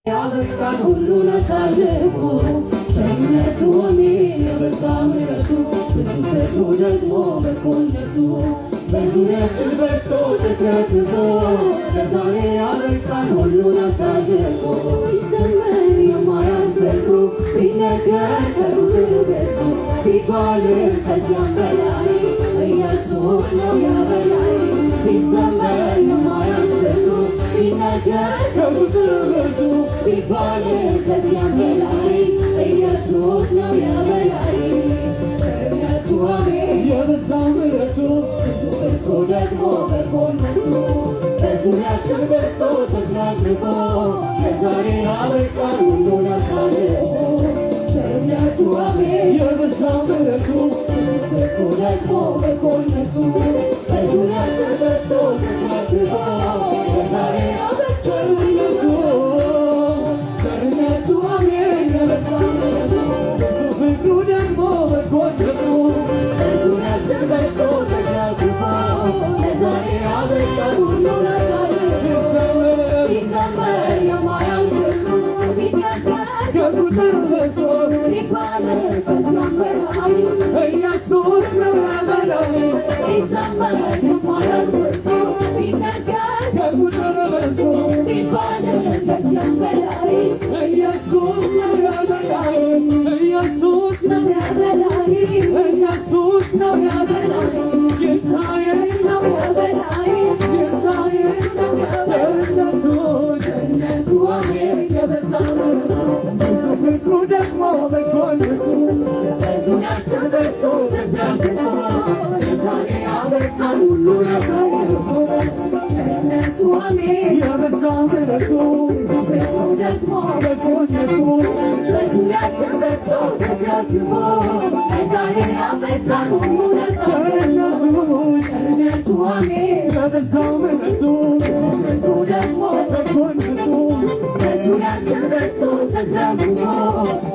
ያበቃን ሁሉን አሳልፎ ቸርነቱ የበዛ ምሕረቱ ብዙ ፍቅሩ ደግሞ በጎነቱ በዙሪያችን በዝቶ ተትረፍርፎ ለዛሬ ያበቃን ሁሉን አሳልፎ ይዘመር የማያልፍ ፍቅሩ ቢነገር ከቁጥር በዝቶ ቢባልም ከዚያም በላይ ኢየሱስ ነው የበላይ ይዘመር የማያልፍ ፍቅሩ ቢነገር ከቁጥር በዝቶ ቢባልም ከዚያም በላይ ኢየሱስ ነው የበላይ ቸርነቱ የበዛ ምሕረቱ ብዙ ፍቅሩ ደግሞ በጎነቱ በዙሪያችን በዝቶ ተትረፍርፎ ለዛሬ ያበቃን ሁሉን አሳልፎ ቸርነቱ የበዛ ምሕረቱ ብዙ ፍቅሩ ደግሞ በጎነቱ በዙሪያችን በዝቶ ተትረፍርፎ ለዛሬ ያበቃን ቸርነቱ የበዛ ምሕረቱ ብዙ ፍቅሩ ደግሞ በጎነቱ በዙሪያችን በዝቶ ተትረፍርፎ ለዛሬ ያበቃን ሁሉን አሳልፎ ይዘመር የማያልፍ ፍቅሩ ቢነገር ከቁጥር በዝቶ ቢባልም ከዚያም በላይ ኢየሱስ ነው የበላይ ይዘመር የማያልፍ ፍቅሩ ቢነገር ከቁጥር በዝቶ ቢባልም ከዚያም በላይ ኢየሱስ ነው የበላይ ኢየሱስ ነው የበላይ ኢየሱስ ነው የበላይ ጌታዬ ነው የበላይ ጌታዬ ነው ቸርነቱ የበዛ ብዙ ፍቅሩ ደግሞ በጎነቱ በዙሪያችን በዝቶ ተትረፍርፎ ለዛሬ ያበቃን ሁሉን አሳልፎ ቸርነቱ የበዛ ምሕረቱ ብዙ ፍቅሩ ደግሞ በጎነቱ በዙሪያችን በዝቶ ተትረፍርፎ ለዛሬ ያበቃን ሁሉን ቸርነቱ የበዛ ምሕረቱ ብዙ ፍቅሩ ደግሞ በጎነቱ በዙሪያችን በዝቶ ተትረፍርፎ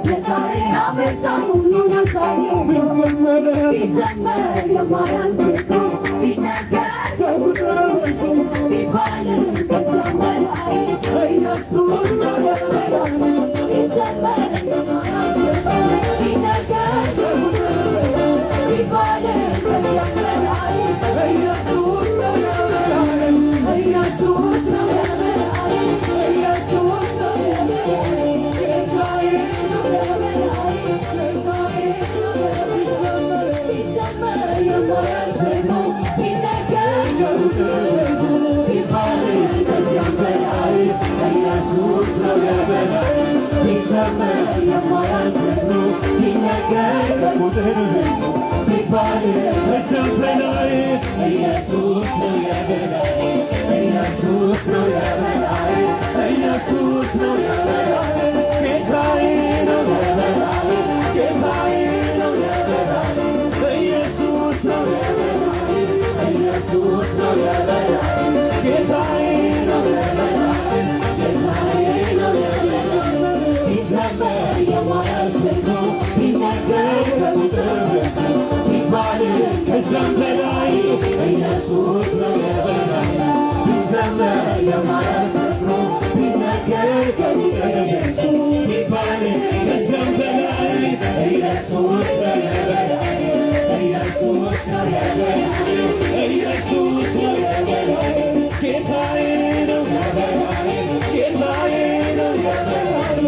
ለዛሬ ያበቃን ሁሉን አሳልፎ ይዘመር የማያልፍ ፍቅሩ ቢነገር ከቁጥር በዝቶ ቢባልም ከዚያም በላይ ኢየሱስ ነው የበላይ ይዘመር የማያልፍ ፍቅሩ ቢነገር ከቁጥር በዝቶ ቢባልም ከዚያም በላይ ኢየሱስ ነው የበላይ ኢየሱስ ነው የበላይ ኢየሱስ ነው የበላይ ጌታዬ ነው የበላይ ጌታዬ ነው የበላይ ይዘመር የማያልፍ ፍቅሩ ቢነገር ከቁጥር በዝቶ ቢባልም ከዚያም በላይ ኢየሱስ ነው የበላይ ይዘመር የማያልፍ ፍቅሩ ቢነገር ከቁጥር በዝቶ ቢባልም ከዚያም በላይ ኢየሱስ ነው የበላይ ኢየሱስ ነው የበላይ ኢየሱስ ነው የበላይ ጌታዬ ነው የበላይ ጌታዬ ነው የበላይ ኢየሱስ ነው የበላይ ኢየሱስ ነው የበላይ ጌታዬ ነው የበላይ ጌታዬ ነው የበላይ ይዘመር የማያልፍ ፍቅሩ ቢነገር ከቁጥር በዝቶ ቢባልም ከዚያም በላይ ኢየሱስ ነው የበላይ ይዘመር የማያልፍ ፍቅሩ ቢነገር ከቁጥር በዝቶ ቢባልም ከዚያም በላይ ኢየሱስ ነው የበላይ ኢየሱስ ነው የበላይ ኢየሱስ ነው የበላይ ጌታዬ ነው የበላይ ጌታዬ ነው የበላይ